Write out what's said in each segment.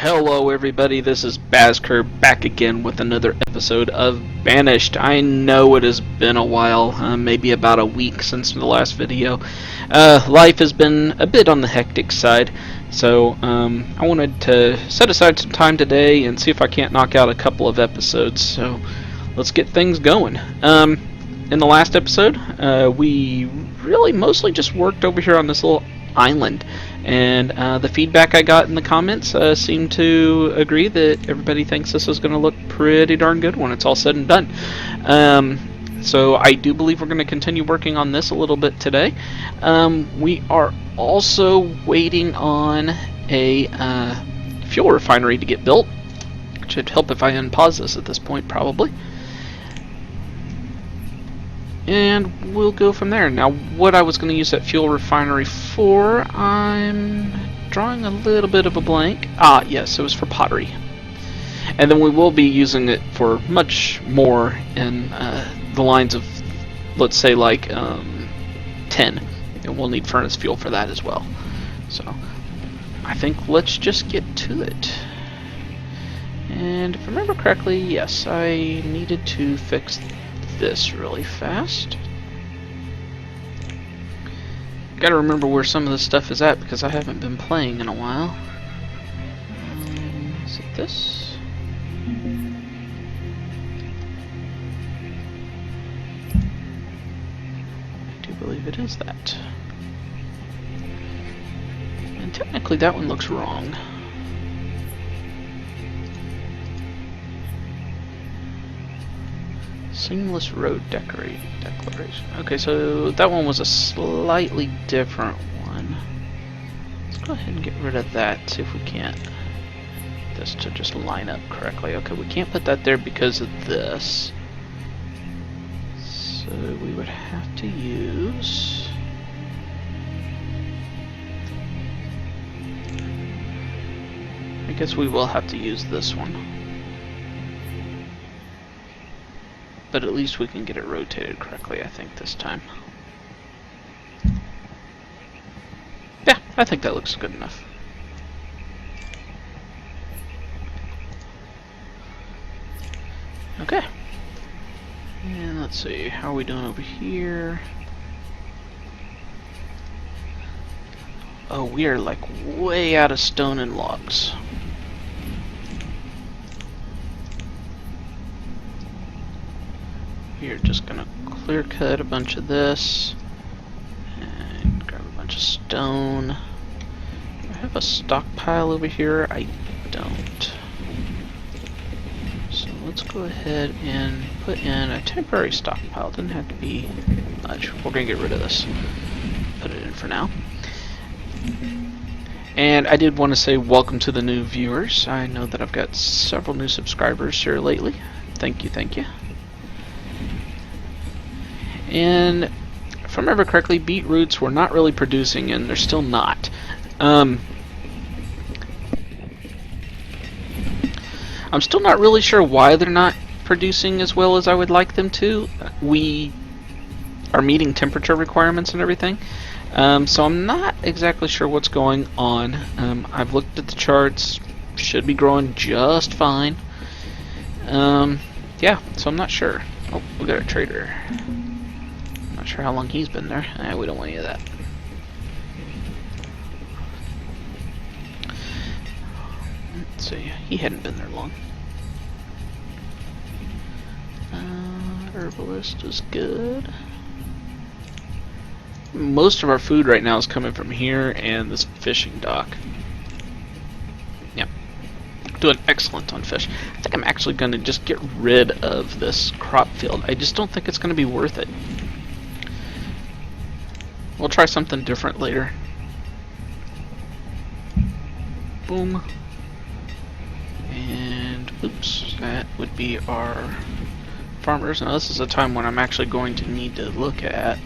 Hello everybody, this is Bazker back again with another episode of Banished. I know it has been a while, maybe about a week since the last video. Life has been a bit on the hectic side, so I wanted to set aside some time today and see if I can't knock out a couple of episodes. So let's get things going. In the last episode, we really mostly just worked over here on this little island. And the feedback I got in the comments seemed to agree that everybody thinks this is going to look pretty darn good when it's all said and done. So I do believe we're going to continue working on this a little bit today. We are also waiting on a fuel refinery to get built. It should help if I unpause this at this point, probably. And we'll go from there. Now, what I was going to use that fuel refinery for, I'm drawing a little bit of a blank. Ah, yes, it was for pottery. And then we will be using it for much more in the lines of, let's say, like tin. And we'll need furnace fuel for that as well. So, I think let's just get to it. And if I remember correctly, yes, I needed to fix this really fast. Gotta remember where some of this stuff is at because I haven't been playing in a while. Is it this? I do believe it is that. And technically that one looks wrong. Seamless road declaration. Okay, so that one was a slightly different one. Let's go ahead and get rid of that, see if we can't this to just line up correctly. Okay, we can't put that there because of this. So we would have to use I guess we will have to use this one. But at least we can get it rotated correctly, I think, this time. Yeah, I think that looks good enough. Okay. And let's see, how are we doing over here? Oh, we are like way out of stone and logs. We're just gonna clear cut a bunch of this and grab a bunch of stone. Do I have a stockpile over here? I don't. So let's go ahead and put in a temporary stockpile. Doesn't have to be much. We're gonna get rid of this. Put it in for now. And I did want to say welcome to the new viewers. I know that I've got several new subscribers here lately. Thank you, thank you. And if I remember correctly, beetroots were not really producing, and they're still not. I'm still not really sure why they're not producing as well as I would like them to. We are meeting temperature requirements and everything, so I'm not exactly sure what's going on. I've looked at the charts, should be growing just fine. Yeah, so I'm not sure. Oh, we got a trader. Not sure how long he's been there. We don't want any of that. Let's see. He hadn't been there long. Herbalist is good. Most of our food right now is coming from here and this fishing dock. Yep. Doing excellent on fish. I think I'm actually going to just get rid of this crop field. I just don't think it's going to be worth it. We'll try something different later. Boom. And oops, that would be our farmers. Now this is a time when I'm actually going to need to look at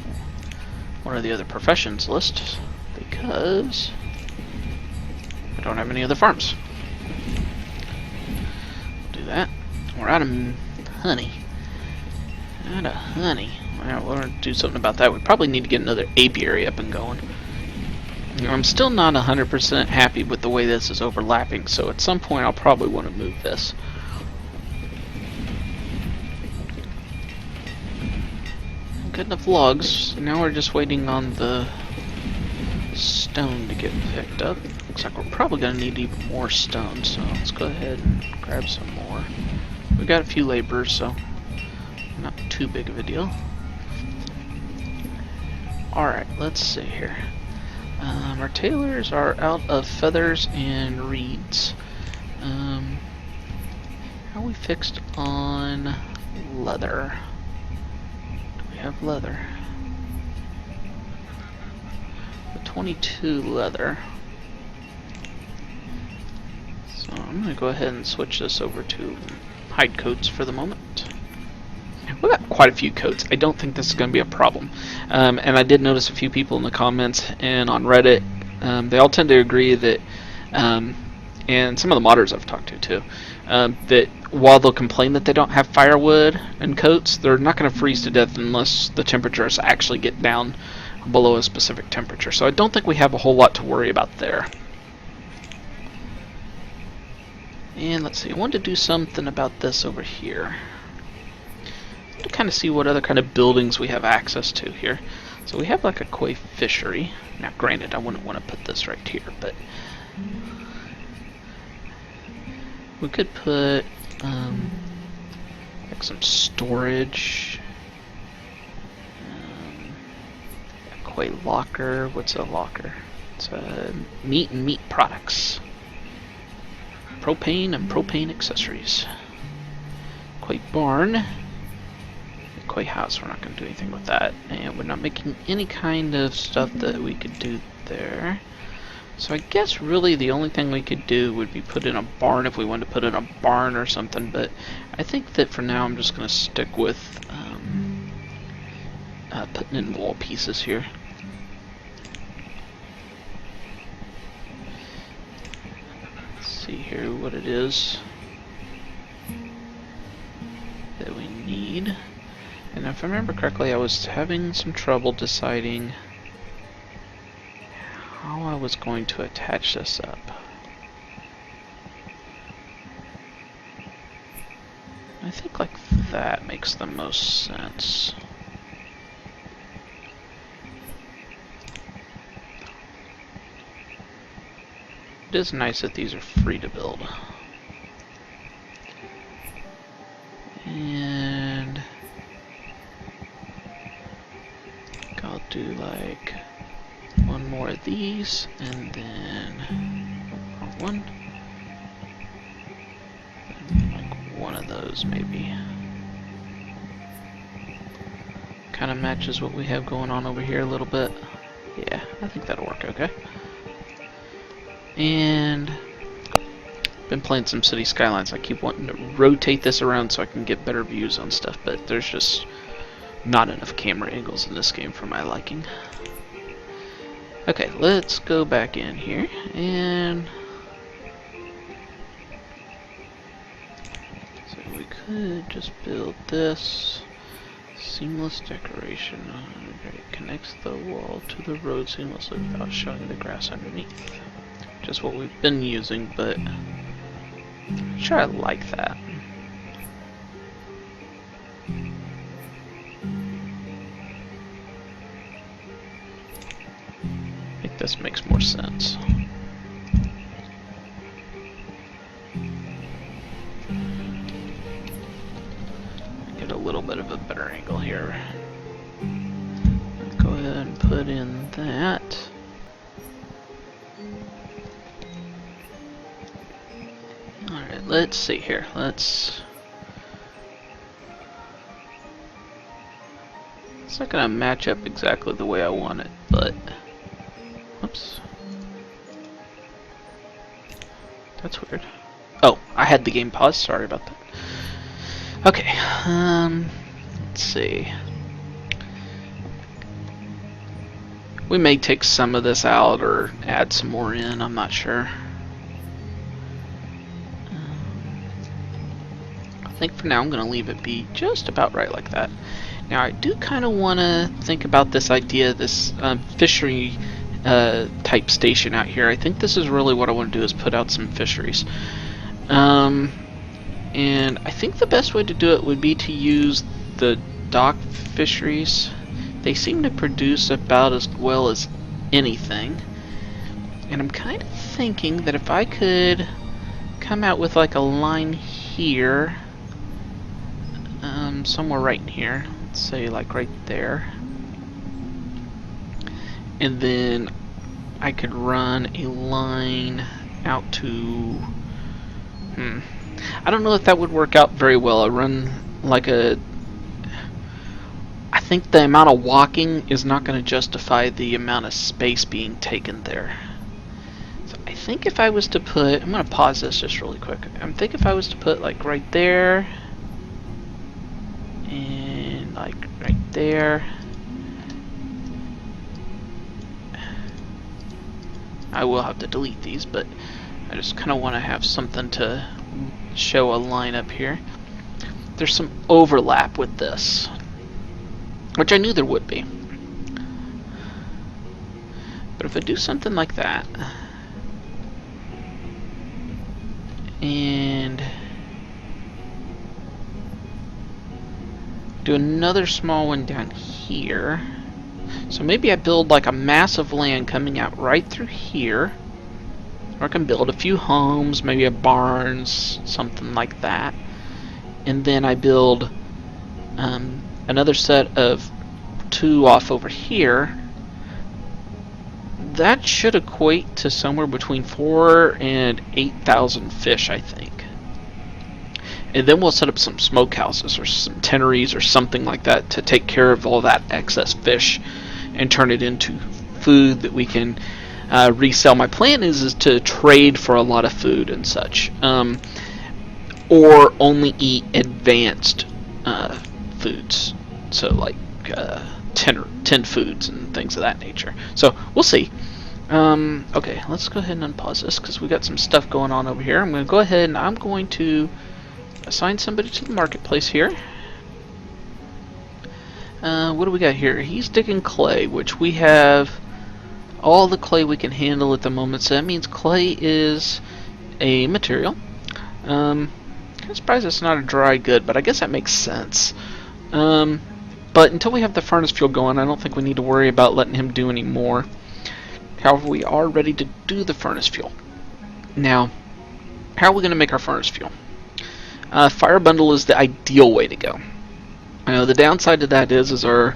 what are the other professions list because I don't have any other farms. Do that. We're out of honey. Out of honey. Well, we're going to do something about that. We probably need to get another apiary up and going. I'm still not 100% happy with the way this is overlapping, so at some point I'll probably want to move this. Good enough logs. Now we're just waiting on the stone to get picked up. Looks like we're probably going to need even more stone, so let's go ahead and grab some more. We got a few laborers, so not too big of a deal. Alright, let's see here. Our tailors are out of feathers and reeds. How are we fixed on leather? Do we have leather? 22 leather. So I'm going to go ahead and switch this over to hide coats for the moment. We've got quite a few coats. I don't think this is going to be a problem. And I did notice a few people in the comments and on Reddit, they all tend to agree that, and some of the modders I've talked to too, that while they'll complain that they don't have firewood and coats, they're not going to freeze to death unless the temperatures actually get down below a specific temperature. So I don't think we have a whole lot to worry about there. And let's see, I wanted to do something about this over here. To kind of see what other kind of buildings we have access to here. So we have like a koi fishery. Now granted, I wouldn't want to put this right here, but we could put like some storage. A koi locker. What's a locker? It's meat and meat products. Propane and propane accessories. Koi barn. Koi house, we're not going to do anything with that, and we're not making any kind of stuff that we could do there. So I guess really the only thing we could do would be put in a barn if we wanted to put in a barn or something, but I think that for now I'm just going to stick with putting in wall pieces here. Let's see here what it is that we need. And if I remember correctly, I was having some trouble deciding how I was going to attach this up. I think like that makes the most sense. It is nice that these are free to build. And I'll do like one more of these, and then one, and like one of those maybe. Kind of matches what we have going on over here a little bit. Yeah, I think that'll work okay. And been playing some City Skylines. I keep wanting to rotate this around so I can get better views on stuff, but there's just not enough camera angles in this game for my liking. Okay, let's go back in here and so we could just build this seamless decoration. It connects the wall to the road seamlessly without showing the grass underneath. Just what we've been using, but I'm sure I like that. I think this makes more sense. Get a little bit of a better angle here. Go ahead and put in that. Alright, let's see here. It's not gonna match up exactly the way I want it, but whoops. That's weird. Oh, I had the game paused, sorry about that. Okay, let's see. We may take some of this out or add some more in, I'm not sure. I think for now I'm going to leave it be just about right like that. Now I do kind of want to think about this idea, this fishery type station out here. I think this is really what I want to do, is put out some fisheries. And I think the best way to do it would be to use the dock fisheries. They seem to produce about as well as anything. And I'm kind of thinking that if I could come out with like a line here, somewhere right in here, let's say like right there, and then I could run a line out to, I don't know if that would work out very well. I run like a, I think the amount of walking is not going to justify the amount of space being taken there. So I think if I was to put, I'm going to pause this just really quick. I think if I was to put like right there, and like right there, I will have to delete these, but I just kind of want to have something to show a line up here. There's some overlap with this, which I knew there would be. But if I do something like that, and do another small one down here, so maybe I build like a massive land coming out right through here, or I can build a few homes, maybe a barns, something like that, and then I build another set of 2 off over here. That should equate to somewhere between 4,000 and 8,000 fish, I think. And then we'll set up some smokehouses or some tanneries or something like that to take care of all that excess fish and turn it into food that we can resell. My plan is to trade for a lot of food and such, or only eat advanced foods, so like tin foods and things of that nature. So we'll see. Okay, let's go ahead and unpause this because we got some stuff going on over here. I'm going to go ahead and I'm going to assign somebody to the marketplace here. What do we got here? He's digging clay, which we have all the clay we can handle at the moment, so that means clay is a material. Kind of surprised it's not a dry good, but I guess that makes sense. But until we have the furnace fuel going, I don't think we need to worry about letting him do any more. However, we are ready to do the furnace fuel. Now, how are we going to make our furnace fuel? Fire bundle is the ideal way to go. The downside to that is our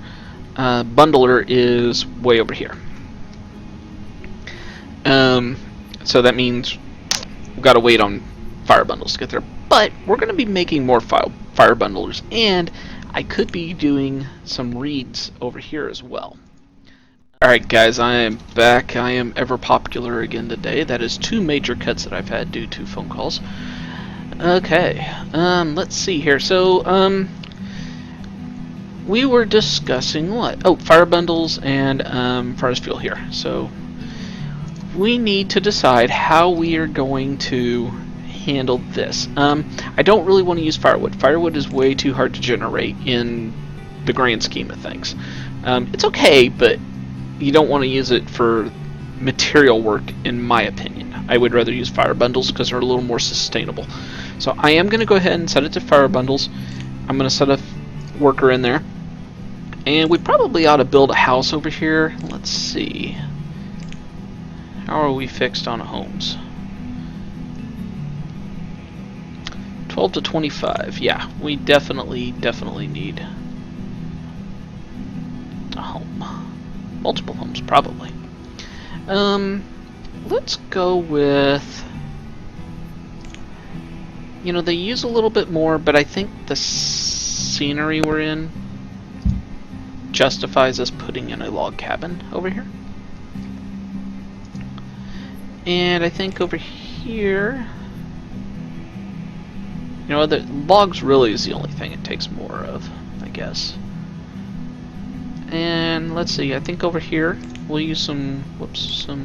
bundler is way over here. So that means we've got to wait on fire bundles to get there. But we're going to be making more fire bundlers, and I could be doing some reeds over here as well. Alright guys, I am back. I am ever popular again today. That is 2 major cuts that I've had due to phone calls. Okay, let's see here. So, we were discussing what? Oh, fire bundles and furnace fuel here. So, we need to decide how we are going to handle this. I don't really want to use firewood. Firewood is way too hard to generate in the grand scheme of things. It's okay, but you don't want to use it for material work, in my opinion. I would rather use fire bundles because they're a little more sustainable. So I am going to go ahead and set it to fire bundles. I'm going to set a worker in there. And we probably ought to build a house over here. Let's see. How are we fixed on homes? 12 to 25. Yeah, we definitely need a home. Multiple homes, probably. Let's go with... they use a little bit more, but I think the scenery we're in justifies us putting in a log cabin over here. And I think over here... the logs really is the only thing it takes more of, I guess. And let's see, I think over here we'll use some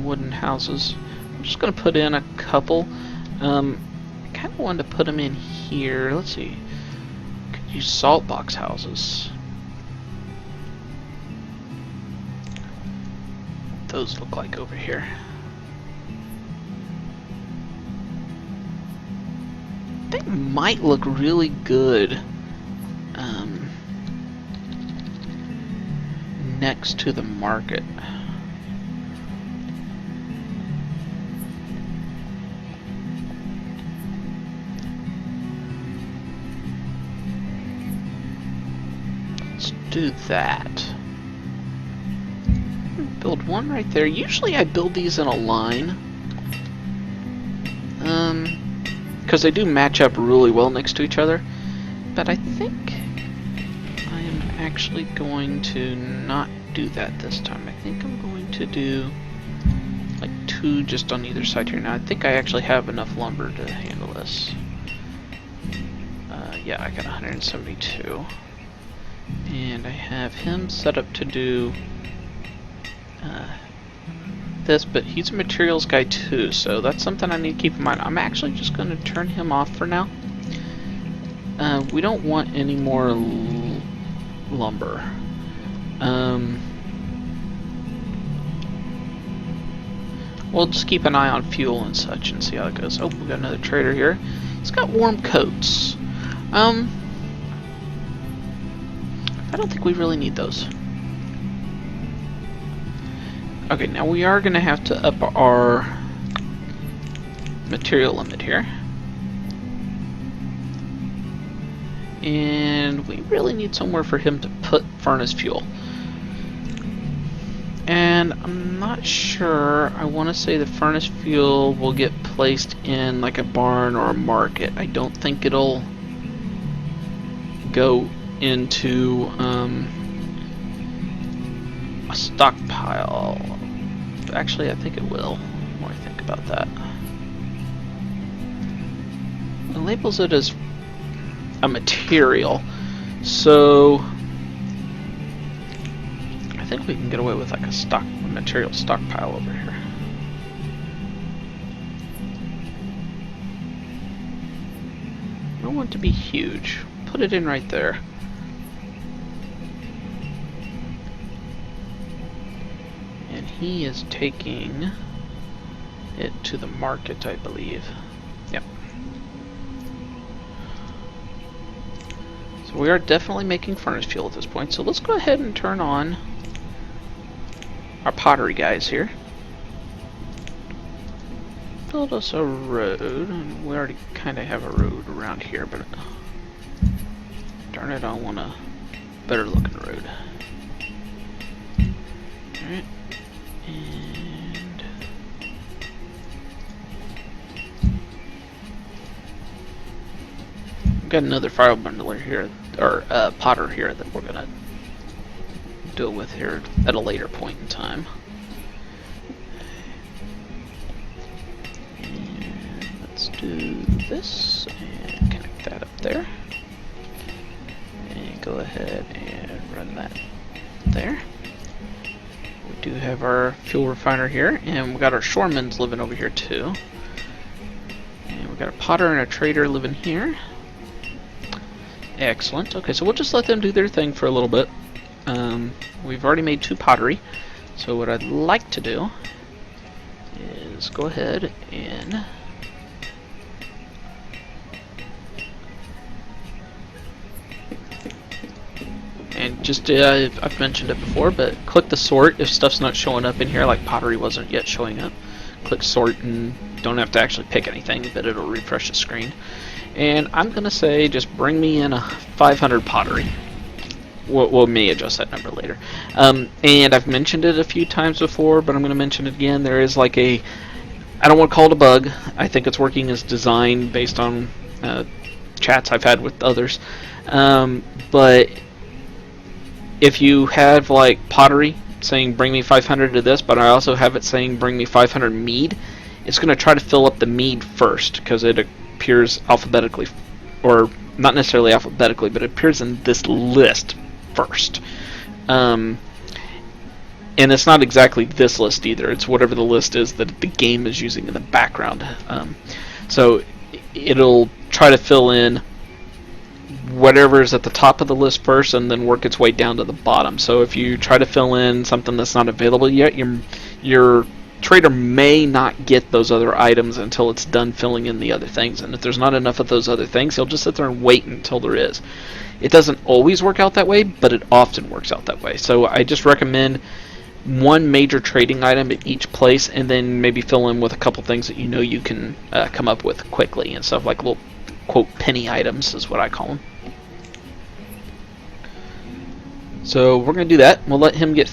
wooden houses. I'm just going to put in a couple. I kind of wanted to put them in here. Let's see. Could use salt box houses. those look like over here. They might look really good next to the market. Let's do that. Build one right there. Usually I build these in a line. Because they do match up really well next to each other. But I think I am actually going to not do that this time. I think I'm going to do like 2 just on either side here. Now I think I actually have enough lumber to handle this. Yeah, I got 172. And I have him set up to do this, but he's a materials guy too, so that's something I need to keep in mind. I'm actually just going to turn him off for now. We don't want any more lumber. We'll just keep an eye on fuel and such and see how it goes. Oh, we got another trader here. He's got warm coats. I don't think we really need those. Okay, now we are going to have to up our material limit here. And we really need somewhere for him to put furnace fuel. And I'm not sure, I want to say the furnace fuel will get placed in like a barn or a market. I don't think it'll go into a stockpile. Actually, I think it will, the more I think about that. It labels it as a material, so I think we can get away with like a material stockpile over here. I don't want it to be huge. Put it in right there. And he is taking it to the market, I believe. Yep. So we are definitely making furnace fuel at this point. So let's go ahead and turn on our pottery guys here. Build us a road, and we already kind of have a road around here, but darn it, I want a better looking road. Alright, and we've got another fire bundler here, or potter here that we're gonna deal with here at a later point in time. And let's do this and connect that up there. And go ahead and run that there. We do have our fuel refiner here, and we got our shoremen's living over here too. And we got a potter and a trader living here. Excellent. Okay, so we'll just let them do their thing for a little bit. We've already made 2 pottery, so what I'd like to do is go ahead and just, I've mentioned it before, but click the sort if stuff's not showing up in here, like pottery wasn't yet showing up. Click sort and don't have to actually pick anything, but it'll refresh the screen. And I'm going to say just bring me in a 500 pottery. We'll may adjust that number later. And I've mentioned it a few times before, but I'm going to mention it again. There is like a, I don't want to call it a bug. I think it's working as designed based on chats I've had with others. But if you have like pottery saying bring me 500 of this, but I also have it saying bring me 500 mead, it's going to try to fill up the mead first because it appears alphabetically, or not necessarily alphabetically, but it appears in this list first. And it's not exactly this list either. It's whatever the list is that the game is using in the background. So it'll try to fill in whatever is at the top of the list first and then work its way down to the bottom. So if you try to fill in something that's not available yet, you your trader may not get those other items until it's done filling in the other things. And if there's not enough of those other things, he'll just sit there and wait until there is. It doesn't always work out that way, but it often works out that way. So I just recommend one major trading item at each place, and then maybe fill in with a couple things that you know you can come up with quickly and stuff, like little, quote, penny items is what I call them. So we're going to do that. We'll let him get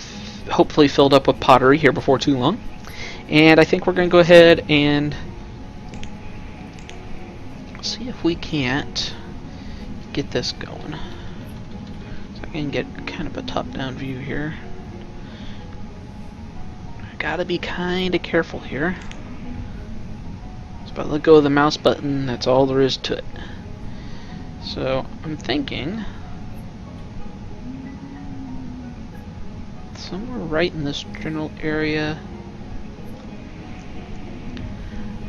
hopefully filled up with pottery here before too long. And I think we're going to go ahead and see if we can't get this going. So I can get kind of a top-down view here. I gotta be kind of careful here. Just about let go of the mouse button, that's all there is to it. So I'm thinking somewhere right in this general area.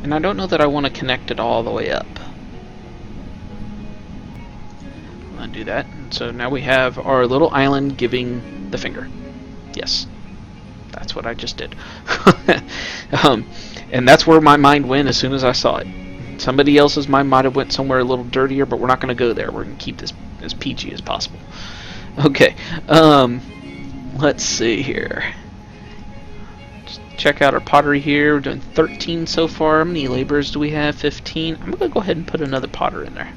And I don't know that I want to connect it all the way up. I'll do that. And so now we have our little island giving the finger. Yes. That's what I just did. And that's where my mind went as soon as I saw it. Somebody else's mind might have went somewhere a little dirtier, but we're not going to go there. We're going to keep this as PG as possible. Okay. Let's see here. Check out our pottery here. We're doing 13 so far. How many laborers do we have? 15. I'm going to go ahead and put another potter in there.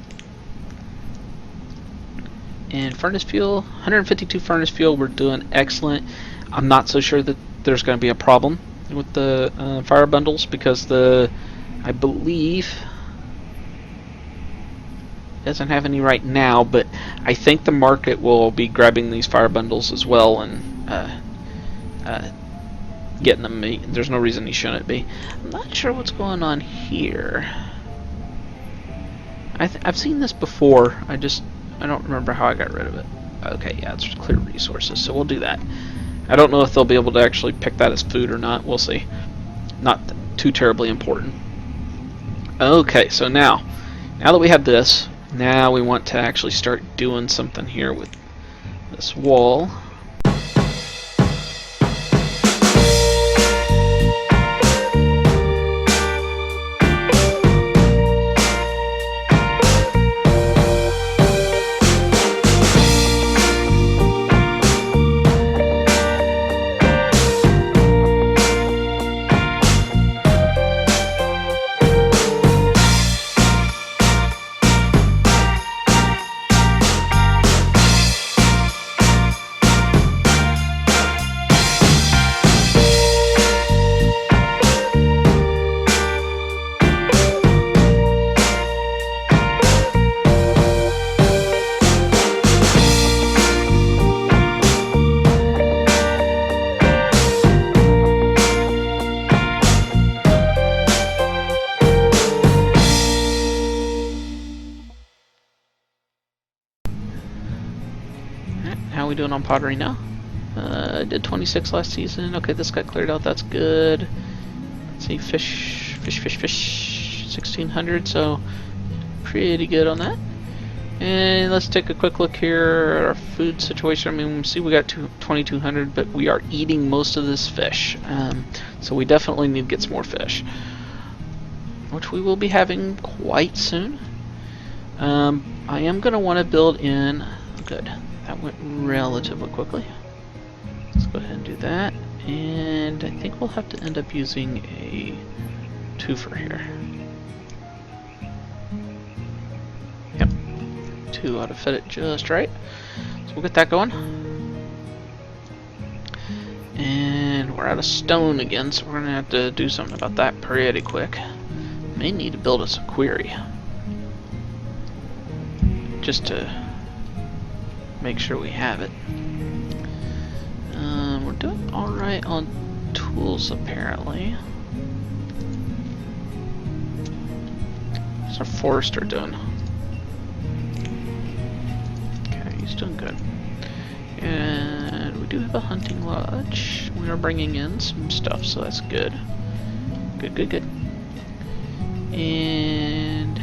And furnace fuel, 152 furnace fuel. We're doing excellent. I'm not so sure that there's going to be a problem with the fire bundles, because I believe it doesn't have any right now, but I think the market will be grabbing these fire bundles as well and getting them. There's no reason he shouldn't be. I'm not sure what's going on here. I've seen this before. I don't remember how I got rid of it. Okay, yeah, it's clear resources, so we'll do that. I don't know if they'll be able to actually pick that as food or not. We'll see. Not too terribly important. Okay, so now that we have this, now we want to actually start doing something here with this wall. How are we doing on pottery now? I did 26 last season. Okay, this got cleared out. That's good. Let's see, fish, 1600. So pretty good on that. And let's take a quick look here at our food situation. I mean, see, we got 2200, but we are eating most of this fish. So we definitely need to get some more fish, which we will be having quite soon. I am going to want to build in. Good. That went relatively quickly. Let's go ahead and do that. And I think we'll have to end up using a twofer here. Yep. 2 ought to fit it just right. So we'll get that going. And we're out of stone again, so we're going to have to do something about that pretty quick. May need to build us a quarry, just to make sure we have it. We're doing alright on tools, apparently. What's our forester doing? Okay, he's doing good. And we do have a hunting lodge. We are bringing in some stuff, so that's good. Good. And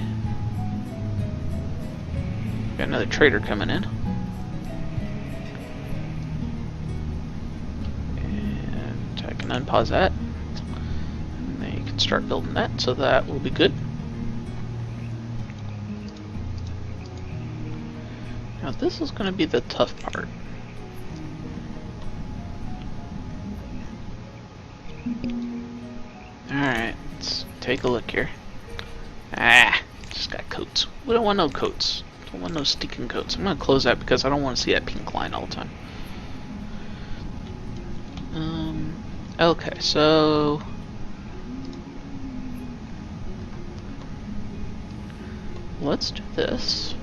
got another trader coming in. can unpause that. And then you can start building that, so that will be good. Now this is going to be the tough part. Alright, let's take a look here. Ah, just got coats. We don't want no coats. Don't want no stinking coats. I'm going to close that because I don't want to see that pink line all the time. Okay, so let's do this.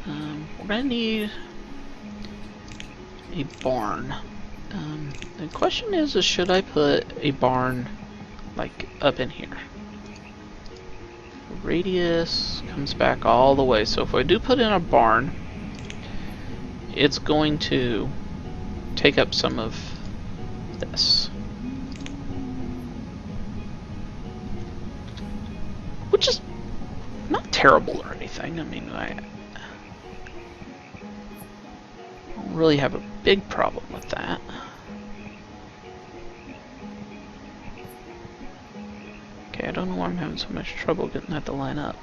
We're going to need a barn. The question is should I put a barn like up in here? The radius comes back all the way, so if I do put in a barn, it's going to take up some of this, which is not terrible or anything. I mean, I don't really have a big problem with that. Okay, I don't know why I'm having so much trouble getting that to line up.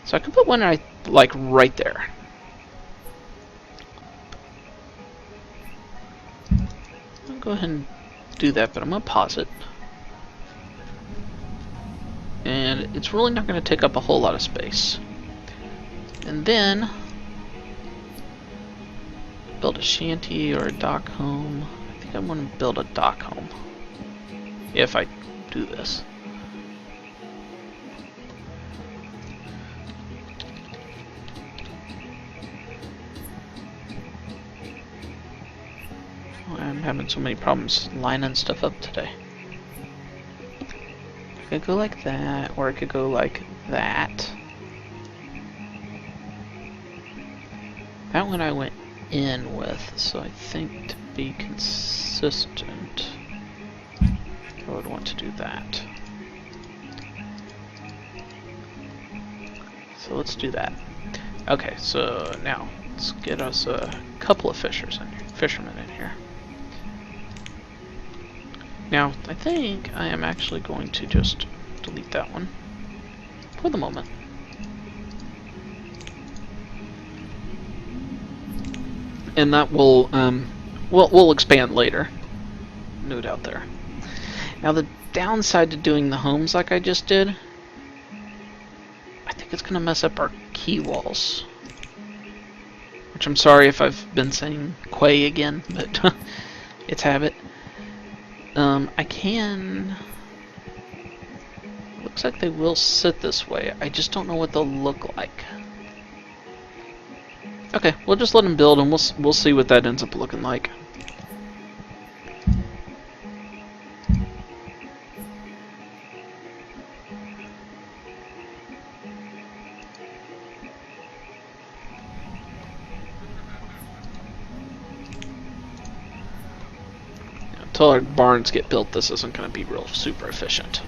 So I can put one like right there. I'll go ahead and do that, but I'm going to pause it. And it's really not going to take up a whole lot of space. And then build a shanty or a dock home. I think I want to build a dock home if I do this. I'm having so many problems lining stuff up today. I could go like that, or I could go like that. That one I went in with, so I think to be consistent, I would want to do that. So let's do that. Okay, so now let's get us a couple of fishermen in here. Now, I think I am actually going to just delete that one for the moment. And that will, we'll expand later. No doubt there. Now, the downside to doing the homes like I just did, I think it's going to mess up our key walls. Which I'm sorry if I've been saying quay again, but it's habit. I can... Looks like they will sit this way. I just don't know what they'll look like. Okay, we'll just let them build and we'll see what that ends up looking like. Until our barns get built, this isn't going to be real super efficient.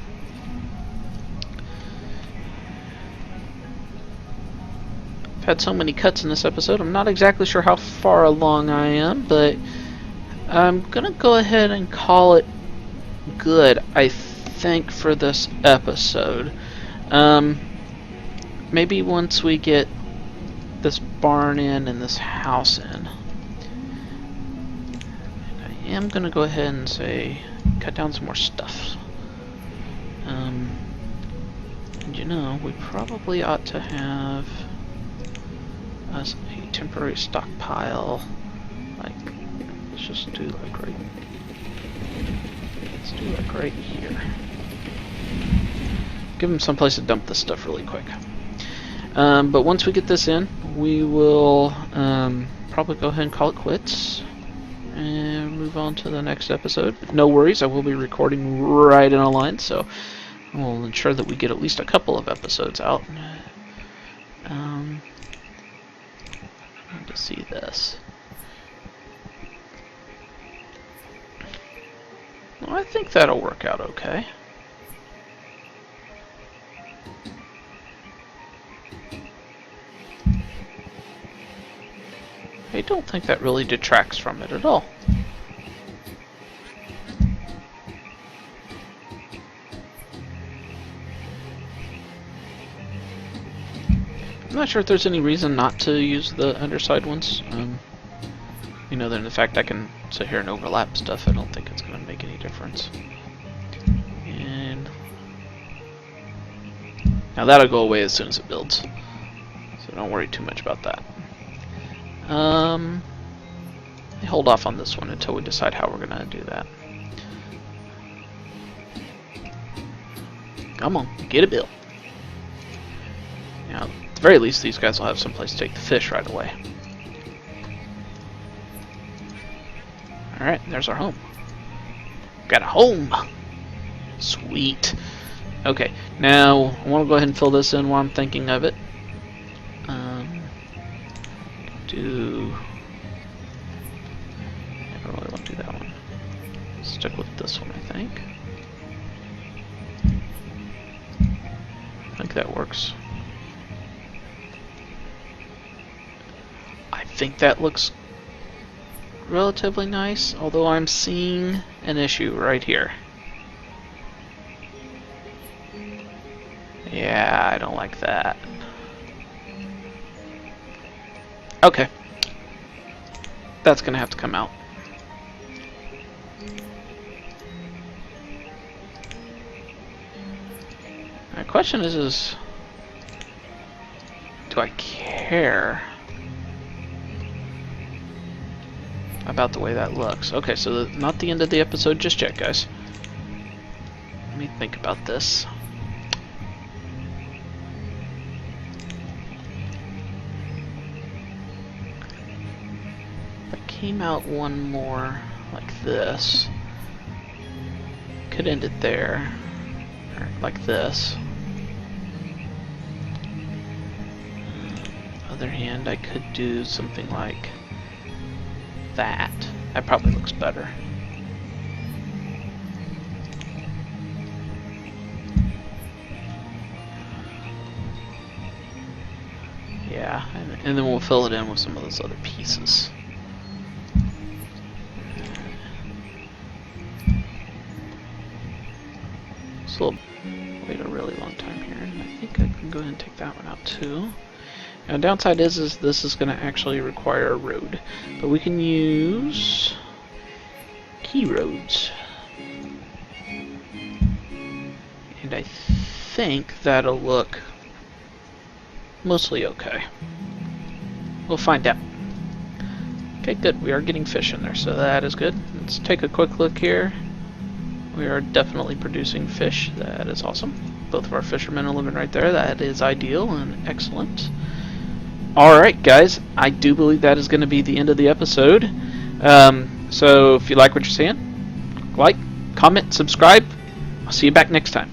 I've had so many cuts in this episode, I'm not exactly sure how far along I am, but I'm going to go ahead and call it good, I think, for this episode. Maybe once we get this barn in and this house in, I am going to go ahead and say cut down some more stuff. And you know, we probably ought to have us a temporary stockpile. Like, let's just do like right. Let's do like right here. Give them someplace to dump this stuff really quick. But once we get this in, we will probably go ahead and call it quits and move on to the next episode. No worries, I will be recording right in a line, so we'll ensure that we get at least a couple of episodes out. To see this. Well, I think that'll work out okay. I don't think that really detracts from it at all. not sure if there's any reason not to use the underside ones. You know, then the fact I can sit here and overlap stuff, I don't think it's going to make any difference. And now that'll go away as soon as it builds, so don't worry too much about that. Hold off on this one until we decide how we're going to do that. Come on, get it built. Now, at the very least, these guys will have some place to take the fish right away. Alright, there's our home. Got a home! Sweet. Okay, now I want to go ahead and fill this in while I'm thinking of it. I don't really want to do that one. Stick with this one, I think. I think that works. I think that looks relatively nice, although I'm seeing an issue right here. Yeah, I don't like that. Okay. That's gonna have to come out. My question is do I care about the way that looks? Okay, so not the end of the episode just yet, guys. Let me think about this. If I came out one more like this, could end it there, or like this. Other hand, I could do something like that. That probably looks better. Yeah, and then we'll fill it in with some of those other pieces. So we'll wait a really long time here, and I think I can go ahead and take that one out too. Now, downside is this is going to actually require a road, but we can use key roads, and I think that'll look mostly okay. We'll find out. Okay, good. We are getting fish in there, so that is good. Let's take a quick look here. We are definitely producing fish. That is awesome. Both of our fishermen are living right there. That is ideal and excellent. Alright guys, I do believe that is going to be the end of the episode. So if you like what you're seeing, like, comment, subscribe. I'll see you back next time.